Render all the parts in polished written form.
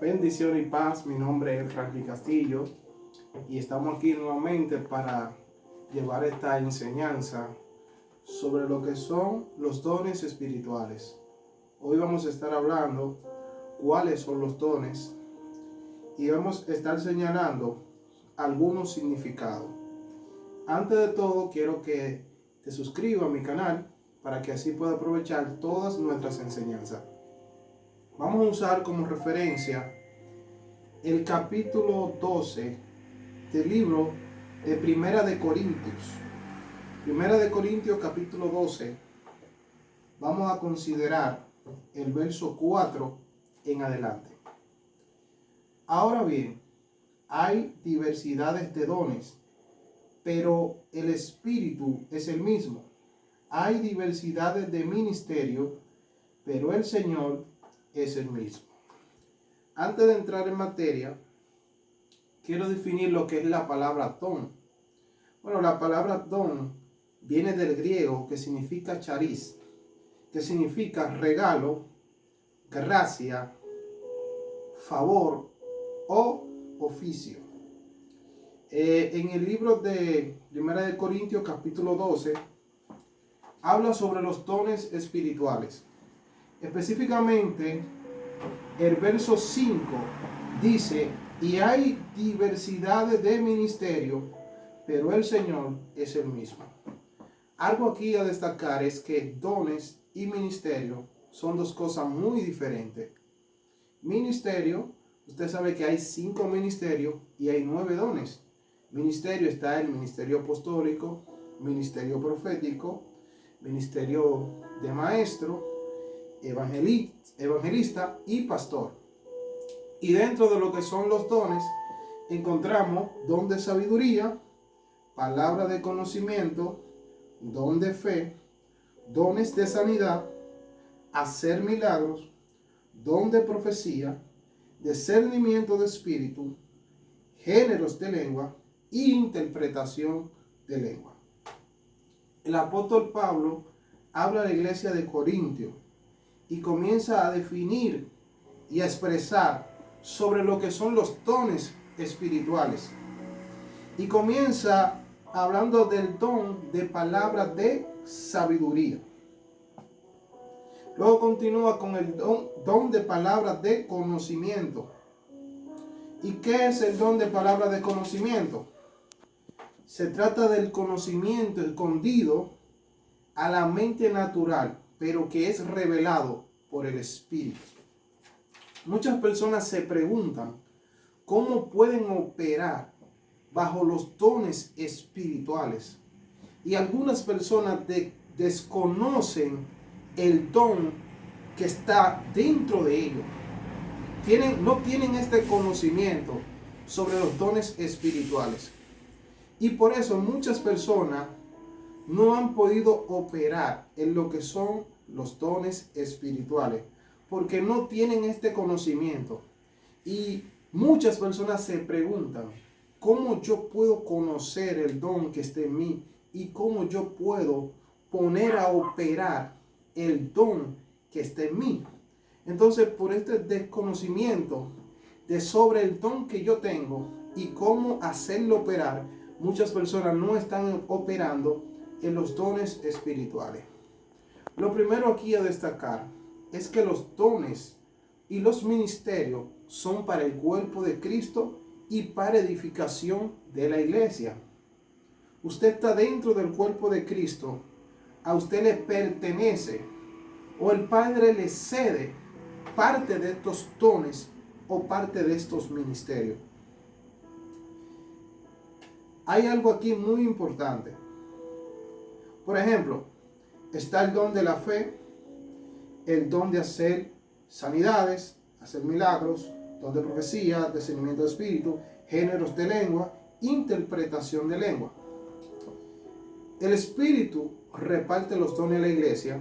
Bendición y paz, mi nombre es Franklin Castillo y estamos aquí nuevamente para llevar esta enseñanza sobre lo que son los dones espirituales. Hoy vamos a estar hablando cuáles son los dones y vamos a estar señalando algunos significados. Antes de todo, quiero que te suscribas a mi canal para que así pueda aprovechar todas nuestras enseñanzas. Vamos a usar como referencia el capítulo 12 del libro de Primera de Corintios. Primera de Corintios capítulo 12. Vamos a considerar el verso 4 en adelante. Ahora bien, hay diversidades de dones, pero el Espíritu es el mismo. Hay diversidades de ministerio, pero el Señor es el mismo. Antes de entrar en materia, quiero definir lo que es la palabra don. Bueno, la palabra don viene del griego que significa charis, que significa regalo, gracia, favor o oficio. En el libro de Primera de Corintios capítulo 12 habla sobre los dones espirituales. Específicamente, el verso 5 dice: y hay diversidades de ministerio, pero el Señor es el mismo. Algo aquí a destacar es que dones y ministerio son dos cosas muy diferentes. Ministerio, usted sabe que hay 5 ministerios y hay 9 dones. Ministerio está el ministerio apostólico, ministerio profético, ministerio de maestro, evangelista y pastor. Y dentro de lo que son los dones, encontramos don de sabiduría, palabra de conocimiento, don de fe, dones de sanidad, hacer milagros, don de profecía, discernimiento de espíritu, géneros de lengua e interpretación de lengua. El apóstol Pablo habla a la iglesia de Corintio y comienza a definir y a expresar sobre lo que son los dones espirituales. Y comienza hablando del don de palabra de sabiduría. Luego continúa con el don de palabra de conocimiento. ¿Y qué es el don de palabra de conocimiento? Se trata del conocimiento escondido a la mente natural, pero que es revelado por el Espíritu. Muchas personas se preguntan cómo pueden operar bajo los dones espirituales. Y algunas personas desconocen el don que está dentro de ellos. No tienen este conocimiento sobre los dones espirituales. Y por eso muchas personas no han podido operar en lo que son los dones espirituales, porque no tienen este conocimiento. Y muchas personas se preguntan, ¿cómo yo puedo conocer el don que está en mí? ¿Y cómo yo puedo poner a operar el don que está en mí? Entonces, por este desconocimiento sobre el don que yo tengo y cómo hacerlo operar, muchas personas no están operando en los dones espirituales. Lo primero aquí a destacar es que los dones y los ministerios son para el cuerpo de Cristo y para edificación de la iglesia. Usted está dentro del cuerpo de Cristo, a usted le pertenece o el Padre le cede parte de estos dones o parte de estos ministerios. Hay algo aquí muy importante. Por ejemplo, está el don de la fe, el don de hacer sanidades, hacer milagros, don de profecía, discernimiento de espíritu, géneros de lengua, interpretación de lengua. El Espíritu reparte los dones a la iglesia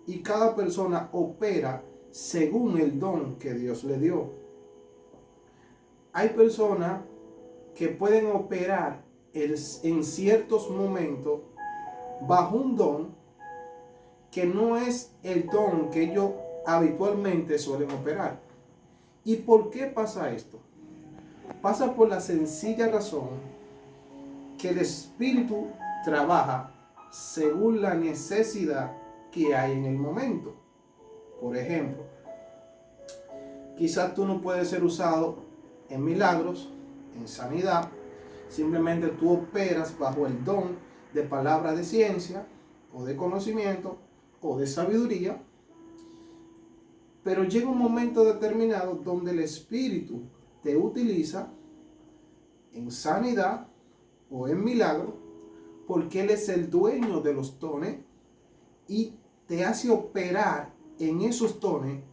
y cada persona opera según el don que Dios le dio. Hay personas que pueden operar en ciertos momentos bajo un don que no es el don que ellos habitualmente suelen operar. ¿Y por qué pasa esto? Pasa por la sencilla razón que el Espíritu trabaja según la necesidad que hay en el momento. Por ejemplo, quizás tú no puedes ser usado en milagros, en sanidad. Simplemente tú operas bajo el don de palabra de ciencia o de conocimiento o de sabiduría. Pero llega un momento determinado donde el Espíritu te utiliza en sanidad o en milagro, porque Él es el dueño de los dones y te hace operar en esos dones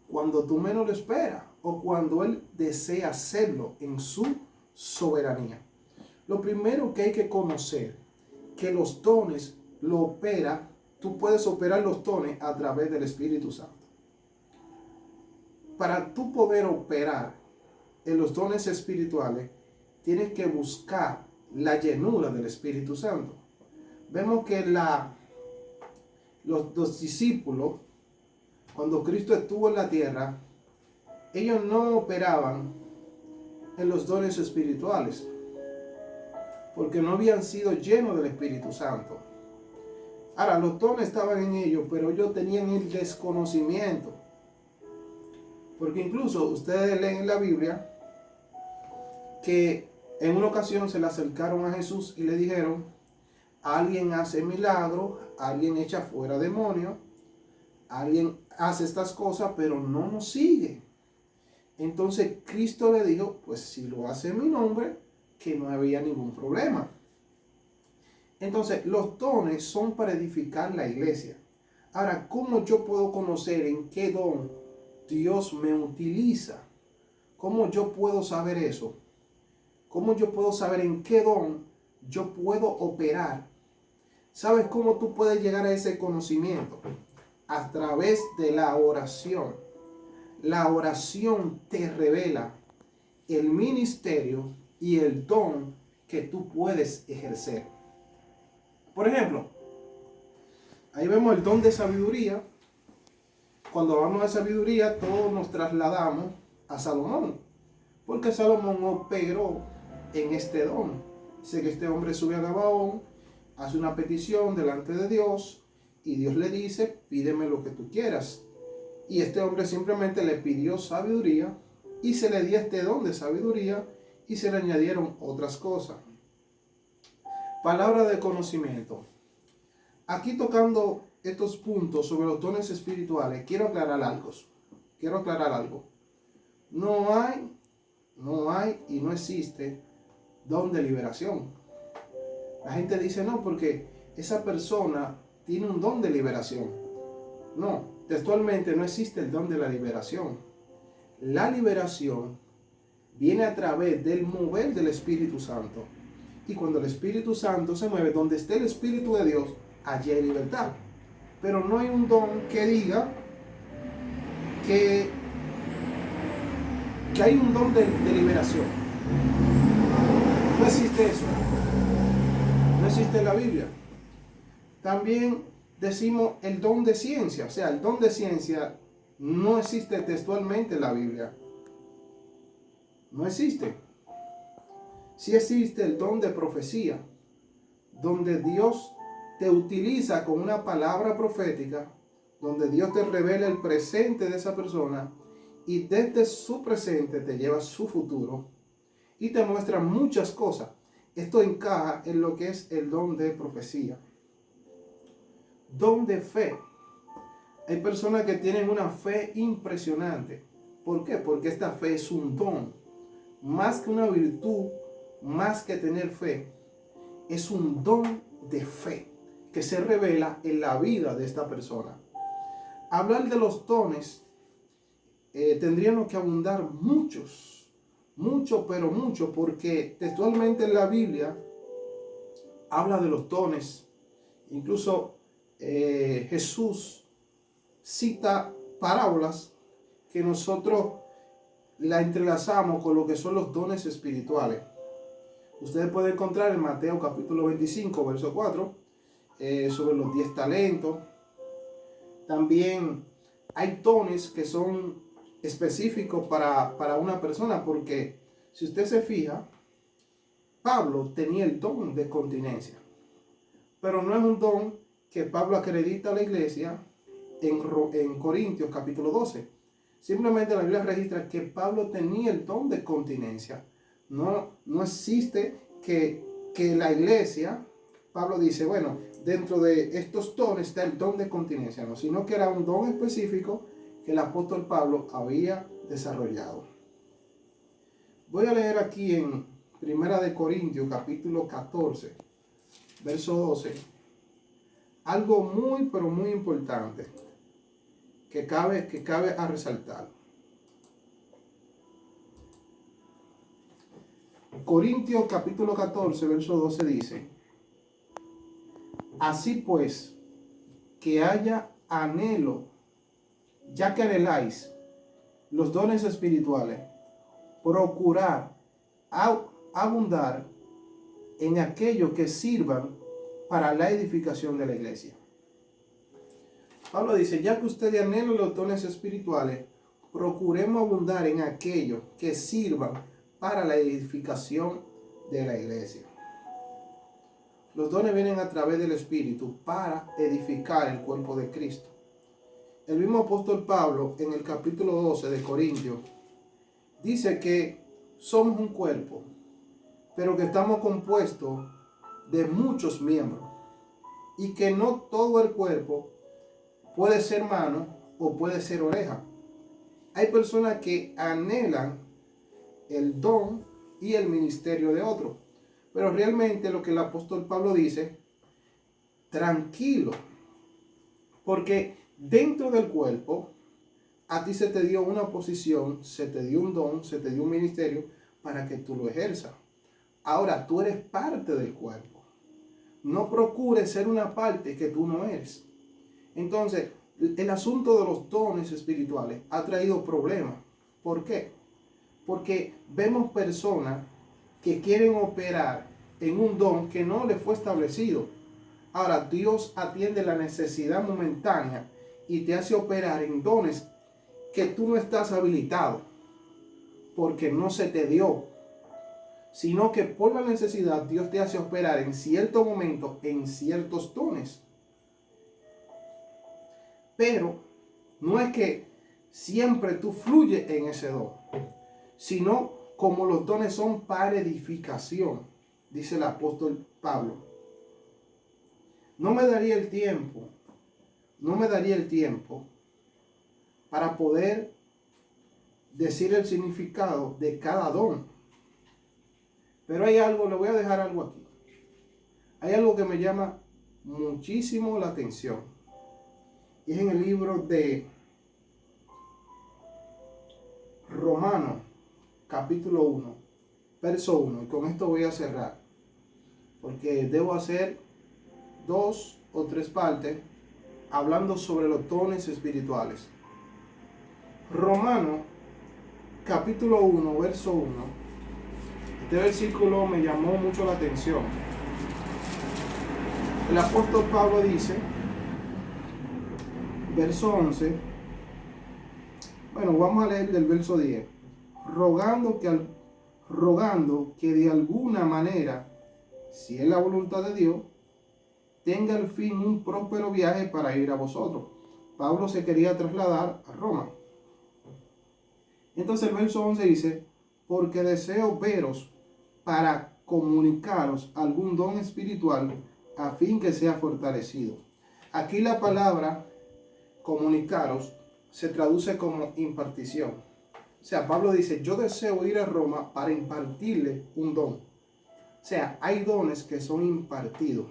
cuando tú menos lo esperas o cuando Él desea hacerlo en su soberanía. Lo primero que hay que conocer, que los dones lo opera, tú puedes operar los dones a través del Espíritu Santo. Para tú poder operar en los dones espirituales, tienes que buscar la llenura del Espíritu Santo. Vemos que los discípulos, cuando Cristo estuvo en la tierra, ellos no operaban en los dones espirituales, porque no habían sido llenos del Espíritu Santo. Ahora, los dones estaban en ellos, pero ellos tenían el desconocimiento. Porque incluso ustedes leen en la Biblia que en una ocasión se le acercaron a Jesús y le dijeron: alguien hace milagros, alguien echa fuera demonios, alguien hace estas cosas, pero no nos sigue. Entonces Cristo le dijo: pues si lo hace en mi nombre, que no había ningún problema. Entonces los dones son para edificar la iglesia. Ahora, ¿cómo yo puedo conocer en qué don Dios me utiliza? ¿Cómo yo puedo saber eso? ¿Cómo yo puedo saber en qué don yo puedo operar? ¿Sabes cómo tú puedes llegar a ese conocimiento? A través de la oración. La oración te revela el ministerio y el don que tú puedes ejercer. Por ejemplo, ahí vemos el don de sabiduría. Cuando hablamos de sabiduría, todos nos trasladamos a Salomón, porque Salomón operó en este don. Dice que este hombre sube a Gabaón, hace una petición delante de Dios y Dios le dice: pídeme lo que tú quieras. Y este hombre simplemente le pidió sabiduría y se le dio este don de sabiduría y se le añadieron otras cosas. Palabra de conocimiento. Aquí, tocando estos puntos sobre los dones espirituales, quiero aclarar algo. No hay y no existe don de liberación. La gente dice: no, porque esa persona tiene un don de liberación. No, textualmente no existe el don de la liberación. La liberación viene a través del mover del Espíritu Santo. Y cuando el Espíritu Santo se mueve, donde esté el Espíritu de Dios, allí hay libertad. Pero no hay un don que diga que hay un don de liberación. No existe eso. No existe en la Biblia. También decimos el don de ciencia. O sea, el don de ciencia no existe textualmente en la Biblia. No existe. Sí existe el don de profecía, donde Dios te utiliza con una palabra profética, donde Dios te revela el presente de esa persona y desde su presente te lleva a su futuro y te muestra muchas cosas. Esto encaja en lo que es el don de profecía. Don de fe. Hay personas que tienen una fe impresionante. ¿Por qué? Porque esta fe es un don. Más que una virtud, más que tener fe, es un don de fe que se revela en la vida de esta persona. Hablar de los dones, tendríamos que abundar mucho, pero mucho, porque textualmente en la Biblia habla de los dones. Incluso Jesús cita parábolas que nosotros la entrelazamos con lo que son los dones espirituales. Ustedes pueden encontrar en Mateo capítulo 25, verso 4, sobre los 10 talentos. También hay dones que son específico para una persona, porque si usted se fija, Pablo tenía el don de continencia, pero no es un don que Pablo acredita a la iglesia en Corintios capítulo 12. Simplemente la Biblia registra que Pablo tenía el don de continencia. No existe que la iglesia, Pablo dice, bueno, dentro de estos dones está el don de continencia, no, sino que era un don específico que el apóstol Pablo había desarrollado. Voy a leer aquí en Primera de Corintios capítulo 14, verso 12, algo muy pero muy importante que cabe a resaltar. Corintios capítulo 14, verso 12 dice: así pues, que haya anhelo, ya que anheláis los dones espirituales, procurar abundar en aquello que sirvan para la edificación de la iglesia. Pablo dice, ya que ustedes anhelan los dones espirituales, procuremos abundar en aquello que sirvan para la edificación de la iglesia. Los dones vienen a través del Espíritu para edificar el cuerpo de Cristo. El mismo apóstol Pablo, en el capítulo 12 de Corintios, dice que somos un cuerpo, pero que estamos compuestos de muchos miembros y que no todo el cuerpo puede ser mano o puede ser oreja. Hay personas que anhelan el don y el ministerio de otro, pero realmente lo que el apóstol Pablo dice, tranquilo, porque dentro del cuerpo a ti se te dio una posición, se te dio un don, se te dio un ministerio para que tú lo ejerzas. Ahora tú eres parte del cuerpo. No procures ser una parte que tú no eres. Entonces, el asunto de los dones espirituales ha traído problemas. ¿Por qué? Porque vemos personas que quieren operar en un don que no le fue establecido. Ahora, Dios atiende la necesidad momentánea y te hace operar en dones que tú no estás habilitado, porque no se te dio, sino que por la necesidad Dios te hace operar en cierto momento en ciertos dones. Pero no es que siempre tú fluyes en ese don, sino como los dones son para edificación, dice el apóstol Pablo. No me daría el tiempo para poder decir el significado de cada don. Pero hay algo, le voy a dejar algo aquí. Hay algo que me llama muchísimo la atención. Y es en el libro de Romanos, capítulo 1, verso 1. Y con esto voy a cerrar, porque debo hacer 2 o 3 partes hablando sobre los dones espirituales. Romanos, capítulo 1, verso 1. Este versículo me llamó mucho la atención. El apóstol Pablo dice, verso 11, bueno, vamos a leer del verso 10. Rogando que de alguna manera, si es la voluntad de Dios, tenga al fin un próspero viaje para ir a vosotros. Pablo se quería trasladar a Roma. Entonces el verso 11 dice, porque deseo veros para comunicaros algún don espiritual a fin que sea fortalecido. Aquí la palabra comunicaros se traduce como impartición. O sea, Pablo dice, yo deseo ir a Roma para impartirle un don. O sea, hay dones que son impartidos,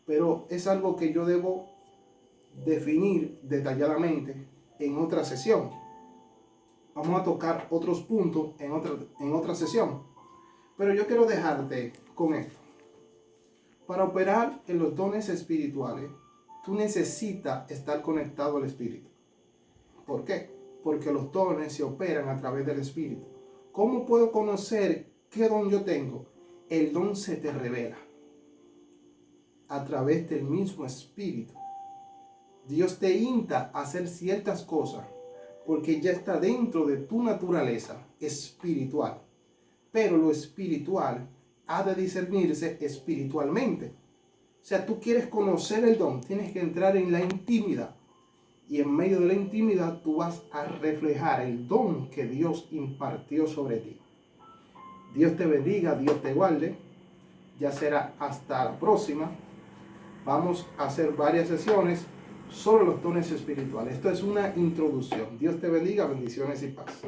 pero es algo que yo debo definir detalladamente en otra sesión. Vamos a tocar otros puntos en otra sesión. Pero yo quiero dejarte con esto. Para operar en los dones espirituales, tú necesitas estar conectado al Espíritu. ¿Por qué? Porque los dones se operan a través del Espíritu. ¿Cómo puedo conocer qué don yo tengo? El don se te revela a través del mismo Espíritu. Dios te insta a hacer ciertas cosas porque ya está dentro de tu naturaleza espiritual. Pero lo espiritual ha de discernirse espiritualmente. O sea, tú quieres conocer el don, tienes que entrar en la intimidad. Y en medio de la intimidad tú vas a reflejar el don que Dios impartió sobre ti. Dios te bendiga, Dios te guarde. Ya será hasta la próxima. Vamos a hacer varias sesiones sobre los dones espirituales. Esto es una introducción. Dios te bendiga, bendiciones y paz.